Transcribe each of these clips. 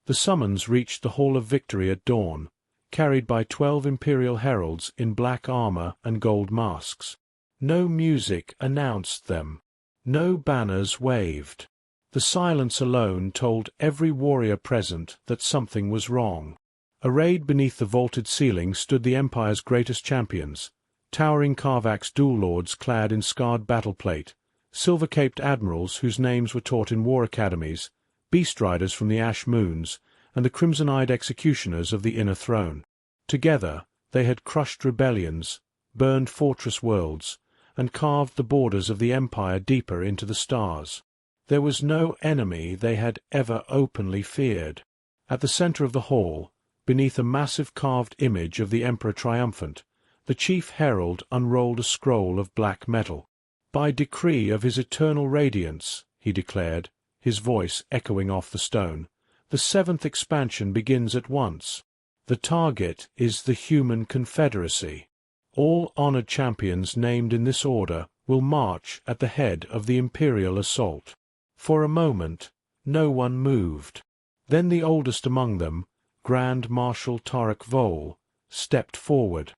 The summons reached the Hall of Victory at dawn, carried by 12 imperial heralds in black armor and gold masks. No music announced them. No banners waved. The silence alone told every warrior present that something was wrong. Arrayed beneath the vaulted ceiling stood the Empire's greatest champions, towering Karvax dual lords clad in scarred battleplate, silver-caped admirals whose names were taught in war academies, beast riders from the Ash Moons, and the crimson-eyed executioners of the Inner Throne. Together, they had crushed rebellions, burned fortress worlds, and carved the borders of the Empire deeper into the stars. There was no enemy they had ever openly feared. At the center of the hall, beneath a massive carved image of the Emperor Triumphant, the chief herald unrolled a scroll of black metal. "By decree of his eternal radiance," he declared, his voice echoing off the stone, "the 7th expansion begins at once. The target is the Human Confederacy. All honored champions named in this order will march at the head of the Imperial assault." For a moment, no one moved. Then the oldest among them, Grand Marshal Tarek Vole, stepped forward.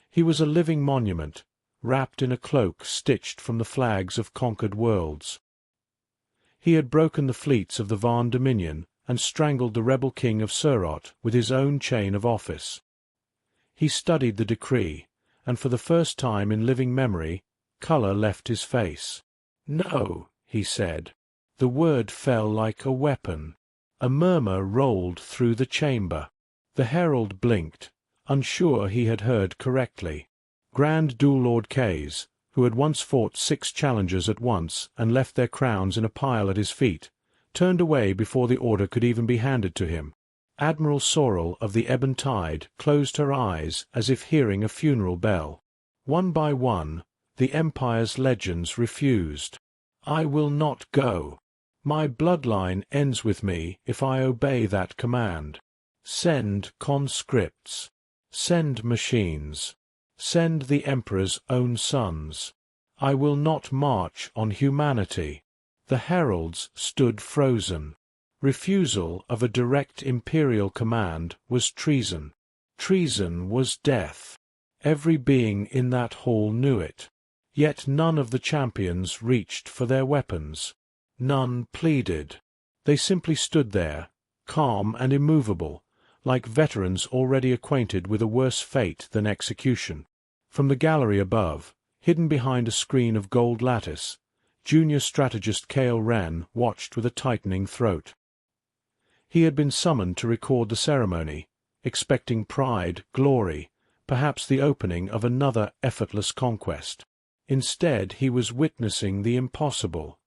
He was a living monument, wrapped in a cloak stitched from the flags of conquered worlds. He had broken the fleets of the Van Dominion and strangled the rebel king of Surot with his own chain of office. He studied the decree, and for the first time in living memory, color left his face. "No," he said. The word fell like a weapon. A murmur rolled through the chamber. The herald blinked, unsure he had heard correctly. Grand Dual Lord Kays, who had once fought 6 challengers at once and left their crowns in a pile at his feet, turned away before the order could even be handed to him. Admiral Sorrel of the Ebon Tide closed her eyes as if hearing a funeral bell. One by one, the Empire's legends refused. "I will not go. My bloodline ends with me if I obey that command. Send conscripts. Send machines. Send the Emperor's own sons. I will not march on humanity." The heralds stood frozen. Refusal of a direct imperial command was treason. Treason was death. Every being in that hall knew it. Yet none of the champions reached for their weapons. None pleaded. They simply stood there, calm and immovable, like veterans already acquainted with a worse fate than execution. From the gallery above, hidden behind a screen of gold lattice, junior strategist Cale Wren watched with a tightening throat. He had been summoned to record the ceremony, expecting pride, glory, perhaps the opening of another effortless conquest. Instead, he was witnessing the impossible.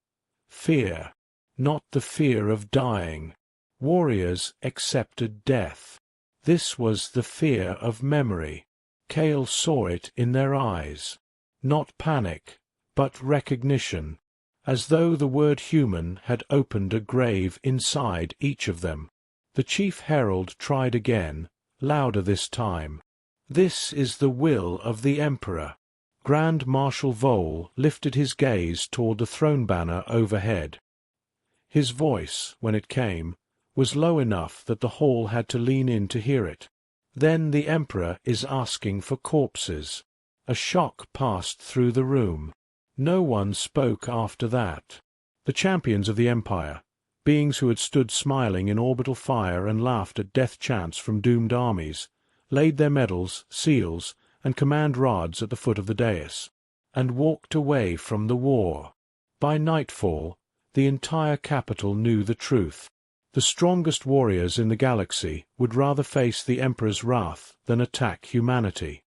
Fear, not the fear of dying. Warriors accepted death. This was the fear of memory. Cale saw it in their eyes. Not panic, but recognition, as though the word human had opened a grave inside each of them. The chief herald tried again, louder this time. "This is the will of the Emperor." Grand Marshal Vole lifted his gaze toward the throne banner overhead. His voice, when it came, was low enough that the hall had to lean in to hear it. "Then the Emperor is asking for corpses." A shock passed through the room. No one spoke after that. The champions of the Empire, beings who had stood smiling in orbital fire and laughed at death chants from doomed armies, laid their medals, seals, and command rods at the foot of the dais, and walked away from the war. By nightfall, the entire capital knew the truth. The strongest warriors in the galaxy would rather face the Emperor's wrath than attack humanity.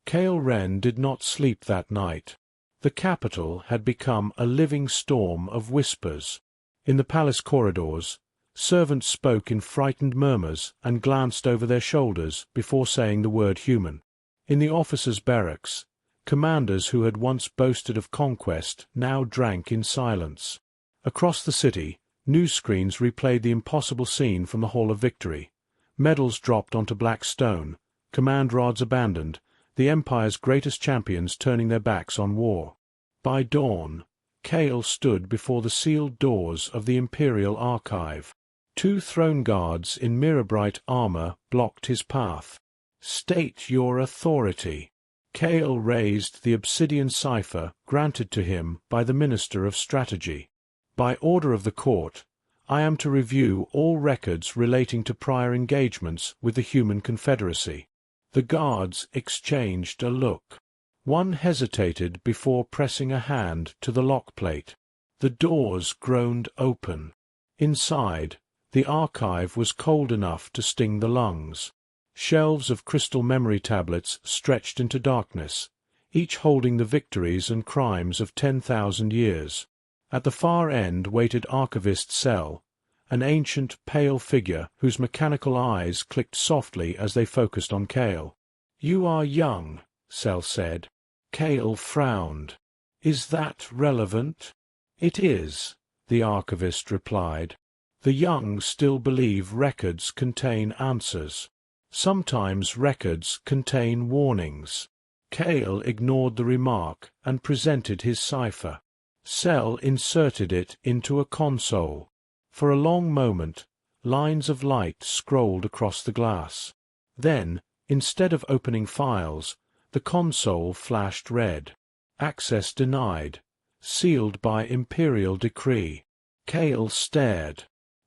Cale Wren did not sleep that night. The capital had become a living storm of whispers. In the palace corridors, servants spoke in frightened murmurs and glanced over their shoulders before saying the word human. In the officers' barracks, commanders who had once boasted of conquest now drank in silence. Across the city, news screens replayed the impossible scene from the Hall of Victory. Medals dropped onto black stone, command rods abandoned, the Empire's greatest champions turning their backs on war. By dawn, Cale stood before the sealed doors of the Imperial Archive. Two throne guards in mirror-bright armor blocked his path. "State your authority." Kale raised the obsidian cipher granted to him by the Minister of Strategy. "By order of the court, I am to review all records relating to prior engagements with the Human Confederacy." The guards exchanged a look. One hesitated before pressing a hand to the lock plate. The doors groaned open. Inside, the archive was cold enough to sting the lungs. Shelves of crystal memory tablets stretched into darkness, each holding the victories and crimes of 10,000 years. At the far end waited Archivist Cell, an ancient, pale figure whose mechanical eyes clicked softly as they focused on Kale. "You are young," Cell said. Kale frowned. "Is that relevant?" "It is," the archivist replied. "The young still believe records contain answers. Sometimes records contain warnings." Kale ignored the remark and presented his cipher. Cell inserted it into a console. For a long moment, lines of light scrolled across the glass. Then, instead of opening files, the console flashed red. "Access denied. Sealed by imperial decree." Kale stared.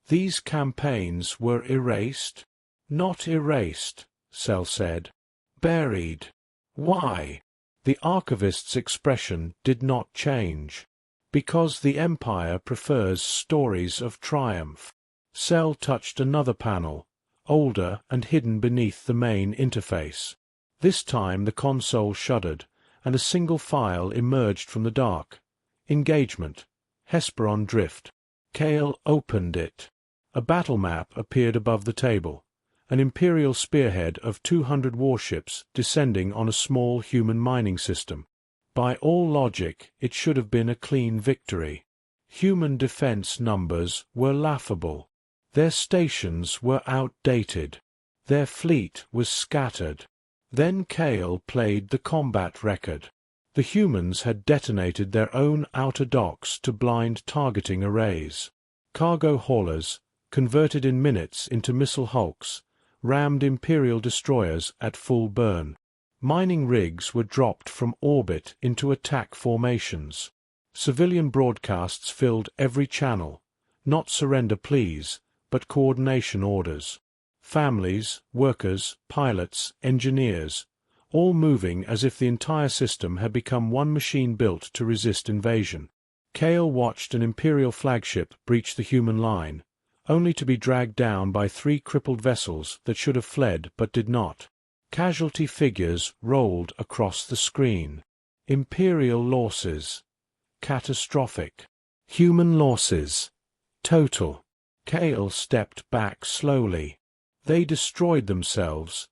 These campaigns were erased? "Not erased," Cell said. "Buried." "Why?" The archivist's expression did not change. "Because the Empire prefers stories of triumph." Cell touched another panel, older and hidden beneath the main interface. This time the console shuddered, and a single file emerged from the dark. "Engagement. Hesperon Drift." Kale opened it. A battle map appeared above the table. An Imperial spearhead of 200 warships descending on a small human mining system. By all logic, it should have been a clean victory. Human defense numbers were laughable. Their stations were outdated. Their fleet was scattered. Then Kale played the combat record. The humans had detonated their own outer docks to blind targeting arrays. Cargo haulers, converted in minutes into missile hulks, rammed Imperial destroyers at full burn. Mining rigs were dropped from orbit into attack formations. Civilian broadcasts filled every channel, not surrender pleas, but coordination orders. Families, workers, pilots, engineers, all moving as if the entire system had become one machine built to resist invasion. Kale watched an Imperial flagship breach the human line, only to be dragged down by 3 crippled vessels that should have fled but did not. Casualty figures rolled across the screen. Imperial losses. Catastrophic. Human losses. Total. Kale stepped back slowly. They destroyed themselves,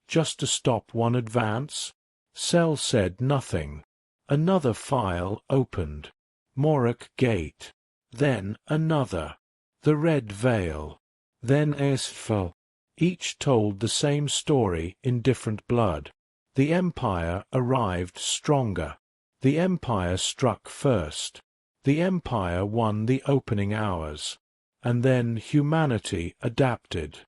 just to stop one advance? Cell said nothing. Another file opened. Morak Gate. Then another. The Red Veil. Then HFY. Each told the same story in different blood. The Empire arrived stronger. The Empire struck first. The Empire won the opening hours. And then humanity adapted.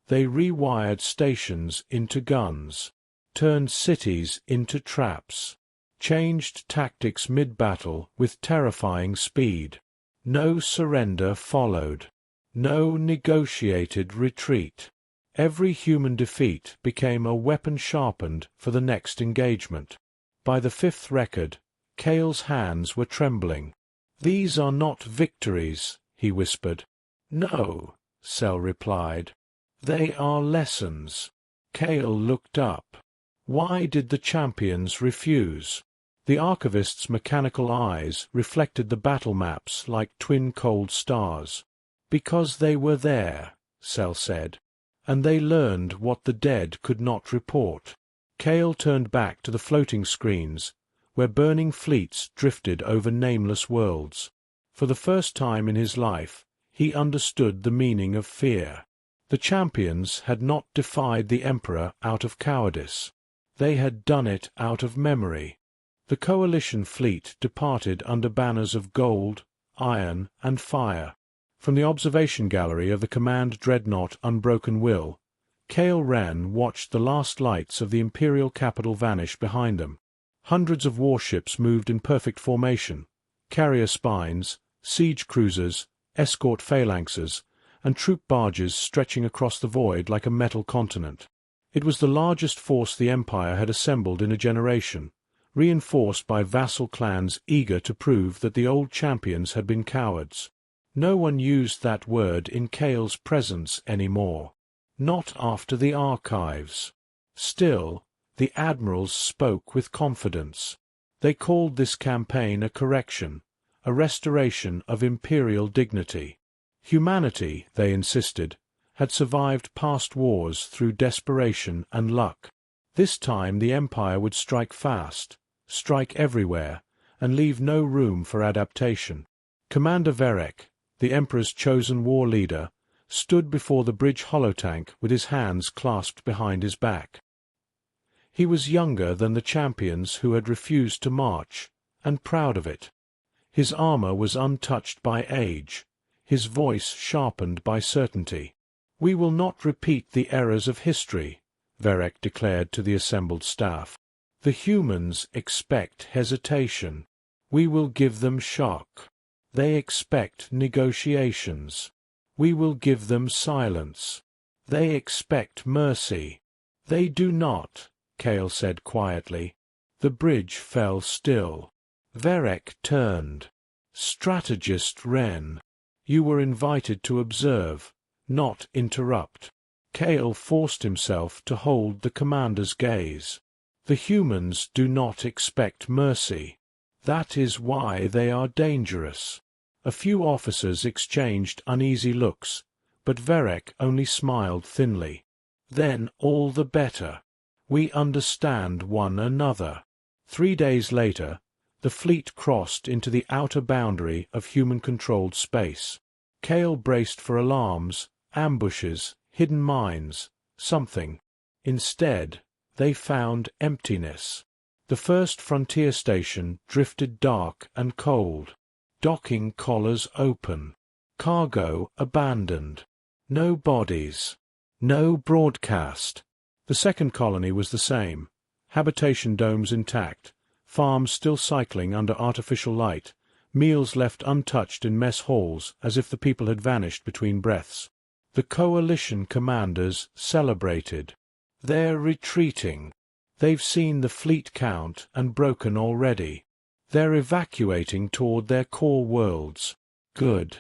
They rewired stations into guns, turned cities into traps, changed tactics mid-battle with terrifying speed. No surrender followed. No negotiated retreat. Every human defeat became a weapon sharpened for the next engagement. By the 5th record, Kale's hands were trembling. "These are not victories," he whispered. "No," Cell replied. "They are lessons." Kale looked up. Why did the champions refuse? The archivist's mechanical eyes reflected the battle maps like twin cold stars. "Because they were there," Cell said. "And they learned what the dead could not report." Kale turned back to the floating screens, where burning fleets drifted over nameless worlds. For the first time in his life, he understood the meaning of fear. The champions had not defied the Emperor out of cowardice. They had done it out of memory. The coalition fleet departed under banners of gold, iron, and fire. From the observation gallery of the command dreadnought Unbroken Will, Kale Ren watched the last lights of the Imperial capital vanish behind them. Hundreds of warships moved in perfect formation, carrier spines, siege cruisers, escort phalanxes, and troop barges stretching across the void like a metal continent. It was the largest force the Empire had assembled in a generation, reinforced by vassal clans eager to prove that the old champions had been cowards. No one used that word in Kale's presence anymore. Not after the archives. Still, the admirals spoke with confidence. They called this campaign a correction, a restoration of imperial dignity. Humanity, they insisted, had survived past wars through desperation and luck. This time the Empire would strike fast, strike everywhere, and leave no room for adaptation. Commander Verek, the Emperor's chosen war leader, stood before the bridge holotank with his hands clasped behind his back. He was younger than the champions who had refused to march, and proud of it. His armor was untouched by age, his voice sharpened by certainty. "We will not repeat the errors of history," Verek declared to the assembled staff. "The humans expect hesitation. We will give them shock. They expect negotiations. We will give them silence. They expect mercy." "They do not," Kale said quietly. The bridge fell still. Verek turned. "Strategist Ren, you were invited to observe, not interrupt." Kale forced himself to hold the commander's gaze. "The humans do not expect mercy. That is why they are dangerous." A few officers exchanged uneasy looks, but Verek only smiled thinly. "Then all the better. We understand one another." 3 days later, the fleet crossed into the outer boundary of human-controlled space. Kale braced for alarms, ambushes, hidden mines, something. Instead, they found emptiness. The first frontier station drifted dark and cold. Docking collars open. Cargo abandoned. No bodies. No broadcast. The second colony was the same. Habitation domes intact. Farms still cycling under artificial light. Meals left untouched in mess halls as if the people had vanished between breaths. The coalition commanders celebrated. "They're retreating. They've seen the fleet count and broken already. They're evacuating toward their core worlds. Good.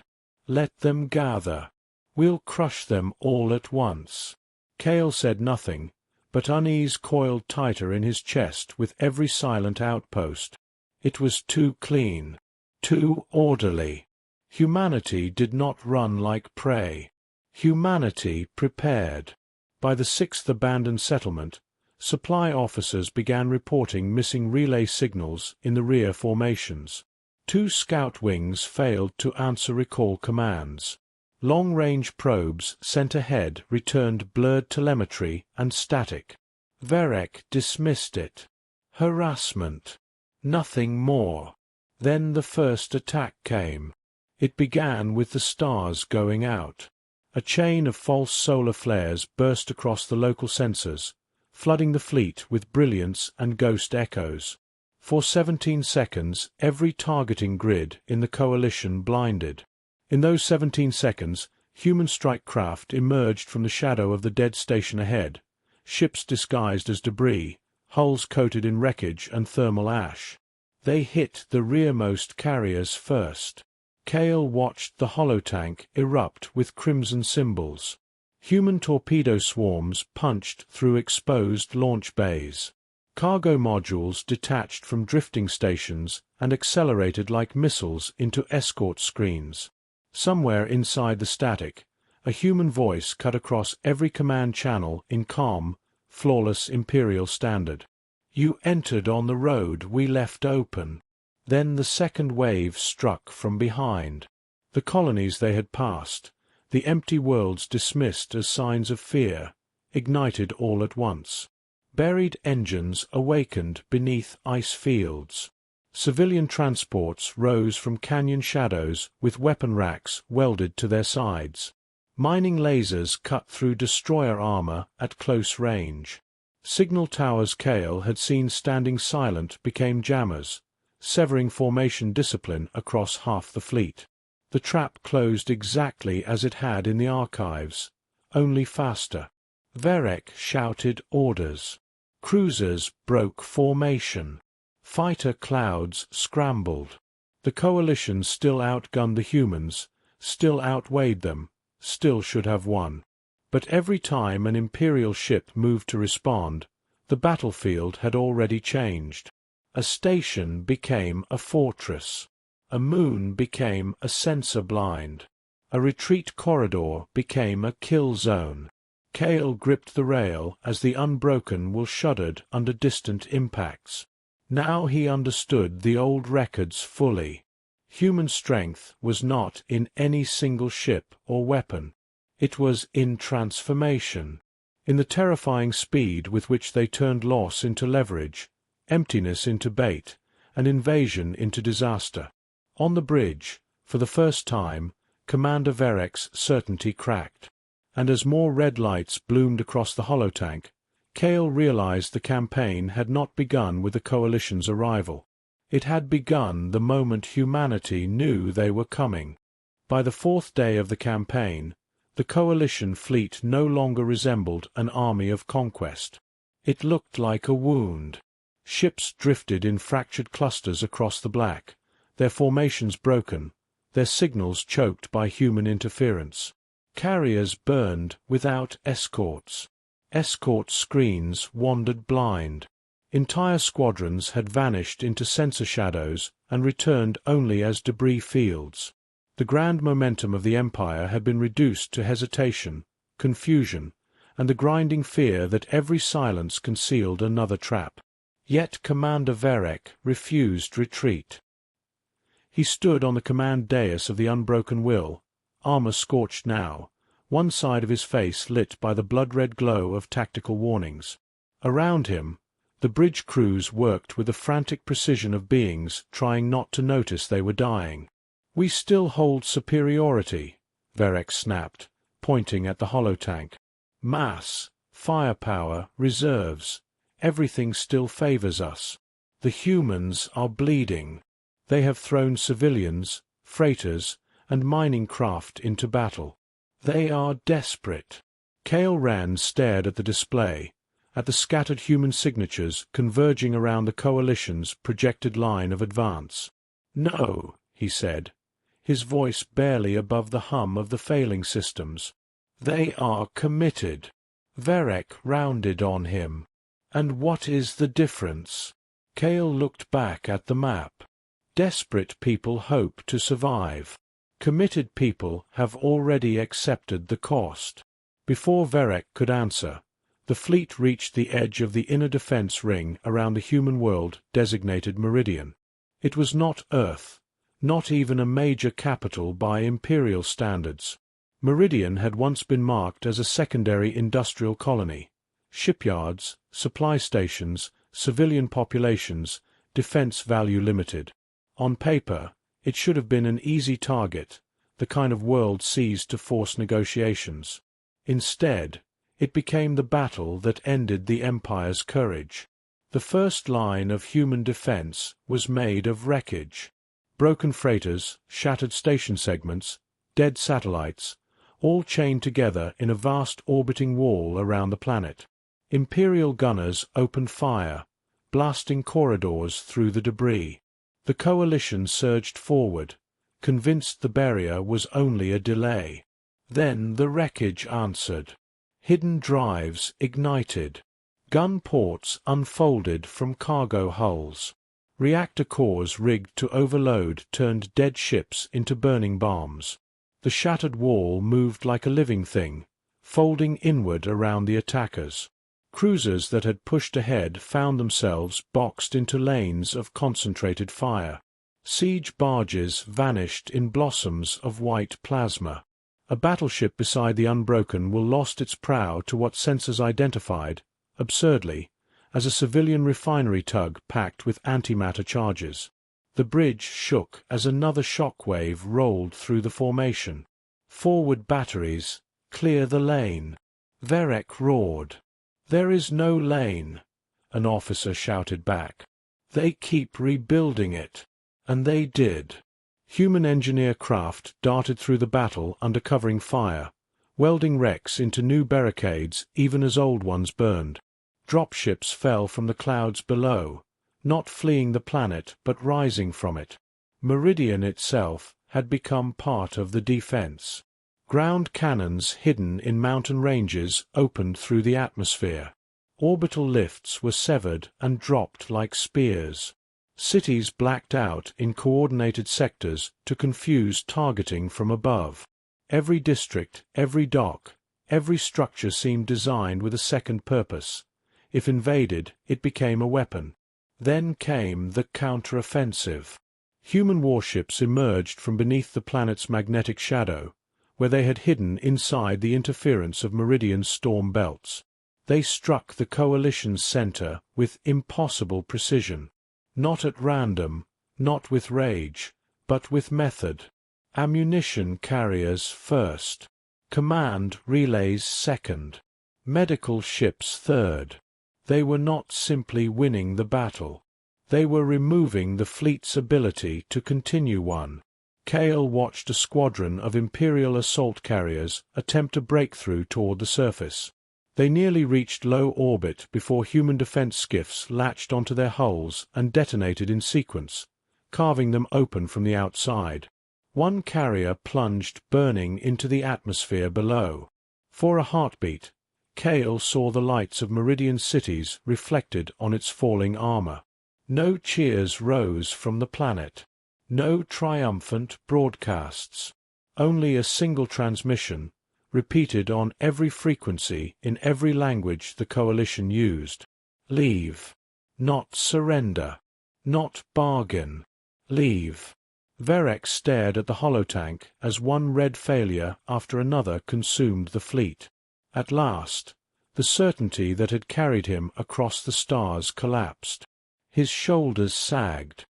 Let them gather. We'll crush them all at once." Kale said nothing, but unease coiled tighter in his chest with every silent outpost. It was too clean, too orderly. Humanity did not run like prey. Humanity prepared. By the 6th abandoned settlement, supply officers began reporting missing relay signals in the rear formations. 2 scout wings failed to answer recall commands. Long-range probes sent ahead returned blurred telemetry and static. Verek dismissed it. Harassment. Nothing more. Then the first attack came. It began with the stars going out. A chain of false solar flares burst across the local sensors, flooding the fleet with brilliance and ghost echoes. For 17 seconds, every targeting grid in the coalition blinded. In those 17 seconds, human strike craft emerged from the shadow of the dead station ahead, ships disguised as debris, hulls coated in wreckage and thermal ash. They hit the rearmost carriers first. Kale watched the holotank erupt with crimson symbols. Human torpedo swarms punched through exposed launch bays. Cargo modules detached from drifting stations and accelerated like missiles into escort screens. Somewhere inside the static, a human voice cut across every command channel in calm, flawless Imperial standard. "You entered on the road we left open." Then the second wave struck from behind. The colonies they had passed, the empty worlds dismissed as signs of fear, ignited all at once. Buried engines awakened beneath ice fields. Civilian transports rose from canyon shadows with weapon racks welded to their sides. Mining lasers cut through destroyer armor at close range. Signal towers Cale had seen standing silent became jammers, severing formation discipline across half the fleet. The trap closed exactly as it had in the archives, only faster. Varek shouted orders. Cruisers broke formation. Fighter clouds scrambled. The coalition still outgunned the humans, still outweighed them, still should have won. But every time an Imperial ship moved to respond, the battlefield had already changed. A station became a fortress. A moon became a sensor blind. A retreat corridor became a kill zone. Cale gripped the rail as the Unbroken will shuddered under distant impacts. Now he understood the old records fully. Human strength was not in any single ship or weapon. It was in transformation. In the terrifying speed with which they turned loss into leverage, emptiness into bait, and invasion into disaster. On the bridge, for the first time, Commander Varek's certainty cracked. And as more red lights bloomed across the holotank, Cale realized the campaign had not begun with the Coalition's arrival. It had begun the moment humanity knew they were coming. By the fourth day of the campaign, the Coalition fleet no longer resembled an army of conquest. It looked like a wound. Ships drifted in fractured clusters across the black, their formations broken, their signals choked by human interference. Carriers burned without escorts. Escort screens wandered blind. Entire squadrons had vanished into sensor shadows and returned only as debris fields. The grand momentum of the Empire had been reduced to hesitation, confusion, and the grinding fear that every silence concealed another trap. Yet Commander Varek refused retreat. He stood on the command dais of the Unbroken Will, armor scorched now, one side of his face lit by the blood-red glow of tactical warnings. Around him, the bridge crews worked with the frantic precision of beings trying not to notice they were dying. "We still hold superiority," Varek snapped, pointing at the holotank. "Mass, firepower, reserves, everything still favors us. The humans are bleeding. They have thrown civilians, freighters, and mining craft into battle. They are desperate." Cale Rand stared at the display, at the scattered human signatures converging around the Coalition's projected line of advance. "No," he said, his voice barely above the hum of the failing systems. "They are committed." Varek rounded on him. "And what is the difference?" Cale looked back at the map. "Desperate people hope to survive. Committed people have already accepted the cost." Before Varek could answer, the fleet reached the edge of the inner defense ring around the human world designated Meridian. It was not Earth, not even a major capital by Imperial standards. Meridian had once been marked as a secondary industrial colony. Shipyards, supply stations, civilian populations, defense value limited. On paper, it should have been an easy target, the kind of world seized to force negotiations. Instead, it became the battle that ended the Empire's courage. The first line of human defense was made of wreckage. Broken freighters, shattered station segments, dead satellites, all chained together in a vast orbiting wall around the planet. Imperial gunners opened fire, blasting corridors through the debris. The Coalition surged forward, convinced the barrier was only a delay. Then the wreckage answered. Hidden drives ignited. Gun ports unfolded from cargo hulls. Reactor cores rigged to overload turned dead ships into burning bombs. The shattered wall moved like a living thing, folding inward around the attackers. Cruisers that had pushed ahead found themselves boxed into lanes of concentrated fire. Siege barges vanished in blossoms of white plasma. A battleship beside the Unbroken will lost its prow to what sensors identified, absurdly, as a civilian refinery tug packed with antimatter charges. The bridge shook as another shock wave rolled through the formation. "Forward batteries, clear the lane!" Verek roared. "There is no lane," an officer shouted back. "They keep rebuilding it." And they did. Human engineer craft darted through the battle under covering fire, welding wrecks into new barricades even as old ones burned. Dropships fell from the clouds below, not fleeing the planet but rising from it. Meridian itself had become part of the defense. Ground cannons hidden in mountain ranges opened through the atmosphere. Orbital lifts were severed and dropped like spears. Cities blacked out in coordinated sectors to confuse targeting from above. Every district, every dock, every structure seemed designed with a second purpose. If invaded, it became a weapon. Then came the counteroffensive. Human warships emerged from beneath the planet's magnetic shadow, where they had hidden inside the interference of Meridian's storm belts. They struck the coalition's center with impossible precision. Not at random, not with rage, but with method. Ammunition carriers first. Command relays second. Medical ships third. They were not simply winning the battle. They were removing the fleet's ability to continue one. Kale watched a squadron of Imperial assault carriers attempt a breakthrough toward the surface. They nearly reached low orbit before human defense skiffs latched onto their hulls and detonated in sequence, carving them open from the outside. One carrier plunged burning into the atmosphere below. For a heartbeat, Kale saw the lights of Meridian cities reflected on its falling armor. No cheers rose from the planet. No triumphant broadcasts. Only a single transmission, repeated on every frequency in every language the coalition used. Leave. Not surrender. Not bargain. Leave. Verek stared at the holotank as one red failure after another consumed the fleet. At last, the certainty that had carried him across the stars collapsed. His shoulders sagged.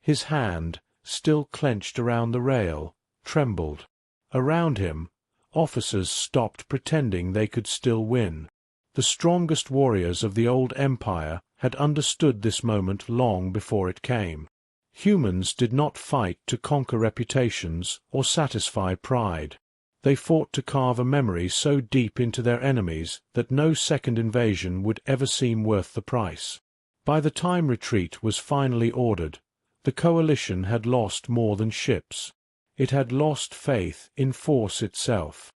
His hand, still clenched around the rail, trembled. Around him, officers stopped pretending they could still win. The strongest warriors of the old empire had understood this moment long before it came. Humans did not fight to conquer reputations or satisfy pride. They fought to carve a memory so deep into their enemies that no second invasion would ever seem worth the price. By the time retreat was finally ordered, the coalition had lost more than ships. It had lost faith in force itself.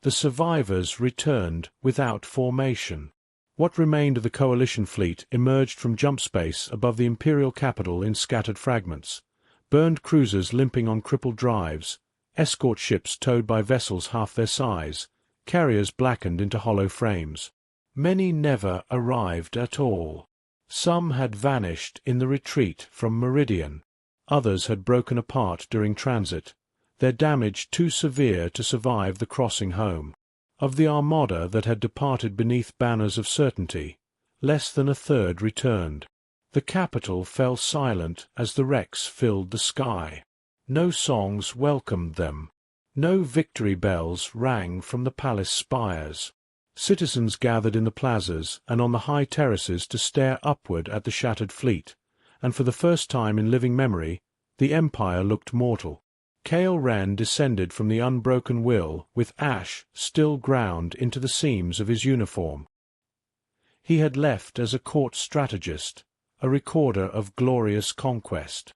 The survivors returned without formation. What remained of the coalition fleet emerged from jump space above the imperial capital in scattered fragments. Burned cruisers limping on crippled drives, escort ships towed by vessels half their size, carriers blackened into hollow frames. Many never arrived at all. Some had vanished in the retreat from Meridian. Others had broken apart during transit, their damage too severe to survive the crossing home. Of the armada that had departed beneath banners of certainty, less than a third returned. The capital fell silent as the wrecks filled the sky. No songs welcomed them. No victory bells rang from the palace spires. Citizens gathered in the plazas and on the high terraces to stare upward at the shattered fleet, and for the first time in living memory, the empire looked mortal. Kale Ren descended from the unbroken will with ash still ground into the seams of his uniform. He had left as a court strategist, a recorder of glorious conquest.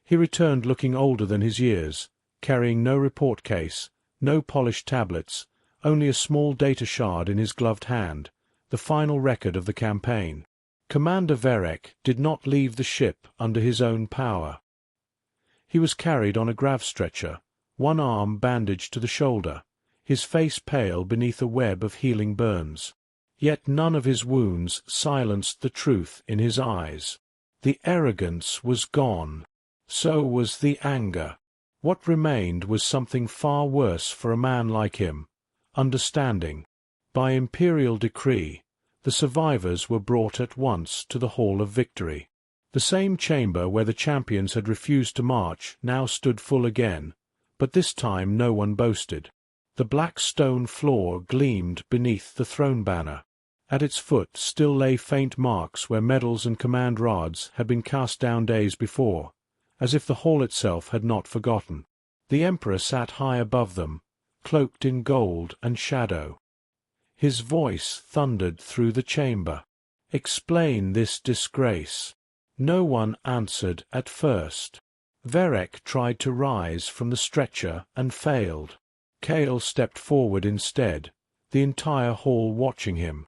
He returned looking older than his years, carrying no report case, no polished tablets, only a small data shard in his gloved hand, the final record of the campaign. Commander Verek did not leave the ship under his own power. He was carried on a grav stretcher, one arm bandaged to the shoulder, his face pale beneath a web of healing burns. Yet none of his wounds silenced the truth in his eyes. The arrogance was gone. So was the anger. What remained was something far worse for a man like him: understanding. By imperial decree, the survivors were brought at once to the Hall of Victory. The same chamber where the champions had refused to march now stood full again, but this time no one boasted. The black stone floor gleamed beneath the throne banner. At its foot still lay faint marks where medals and command rods had been cast down days before, as if the hall itself had not forgotten. The emperor sat high above them, cloaked in gold and shadow. His voice thundered through the chamber. "Explain this disgrace." No one answered at first. Verek tried to rise from the stretcher and failed. Kale stepped forward instead, the entire hall watching him.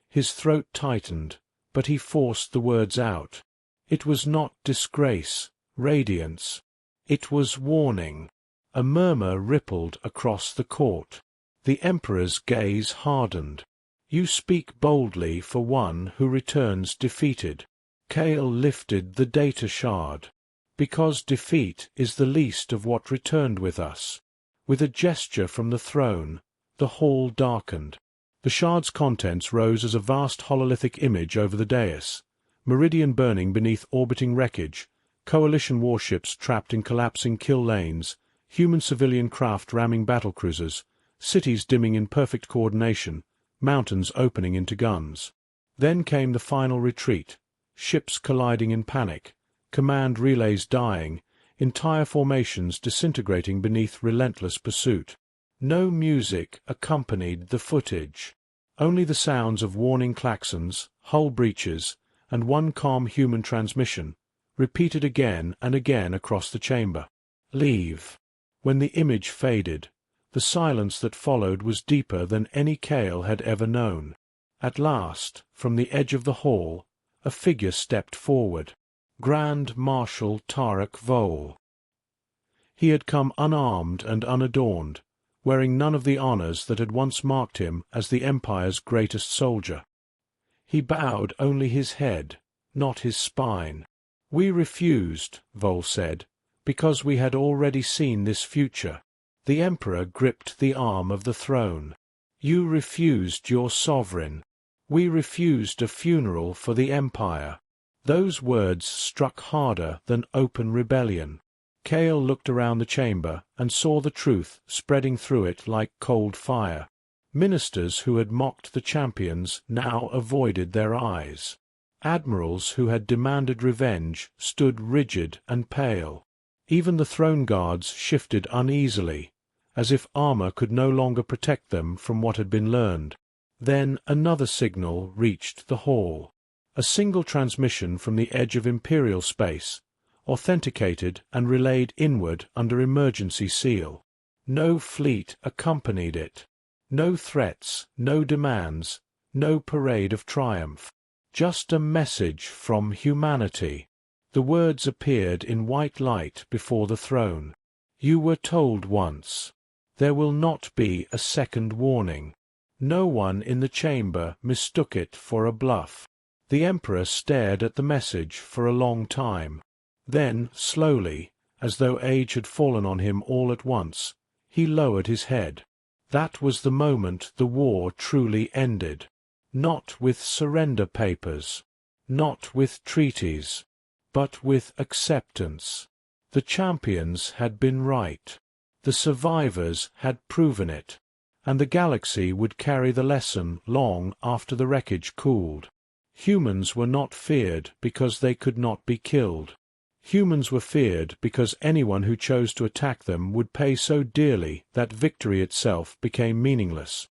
His throat tightened, but he forced the words out. It was not disgrace, radiance. It was warning. A murmur rippled across the court. The emperor's gaze hardened. "You speak boldly for one who returns defeated." Kale lifted the data shard. "Because defeat is the least of what returned with us." With a gesture from the throne, the hall darkened. The shard's contents rose as a vast hololithic image over the dais, meridian burning beneath orbiting wreckage, coalition warships trapped in collapsing kill lanes, human civilian craft ramming battlecruisers, cities dimming in perfect coordination, mountains opening into guns. Then came the final retreat, ships colliding in panic, command relays dying, entire formations disintegrating beneath relentless pursuit. No music accompanied the footage. Only the sounds of warning klaxons, hull breaches, and one calm human transmission, repeated again and again across the chamber. "Leave." When the image faded, the silence that followed was deeper than any Kale had ever known. At last, from the edge of the hall, a figure stepped forward. Grand Marshal Tarek Vole. He had come unarmed and unadorned, wearing none of the honors that had once marked him as the Empire's greatest soldier. He bowed only his head, not his spine. "We refused," Vole said, "because we had already seen this future." The Emperor gripped the arm of the throne. "You refused your sovereign. We refused a funeral for the Empire." Those words struck harder than open rebellion. Kale looked around the chamber and saw the truth spreading through it like cold fire. Ministers who had mocked the champions now avoided their eyes. Admirals who had demanded revenge stood rigid and pale. Even the throne guards shifted uneasily, as if armor could no longer protect them from what had been learned. Then another signal reached the hall. A single transmission from the edge of Imperial space, authenticated and relayed inward under emergency seal. No fleet accompanied it. No threats, no demands, no parade of triumph. Just a message from humanity. The words appeared in white light before the throne. "You were told once. There will not be a second warning." No one in the chamber mistook it for a bluff. The Emperor stared at the message for a long time. Then, slowly, as though age had fallen on him all at once, he lowered his head. That was the moment the war truly ended. Not with surrender papers, not with treaties, but with acceptance. The champions had been right. The survivors had proven it. And the galaxy would carry the lesson long after the wreckage cooled. Humans were not feared because they could not be killed. Humans were feared because anyone who chose to attack them would pay so dearly that victory itself became meaningless.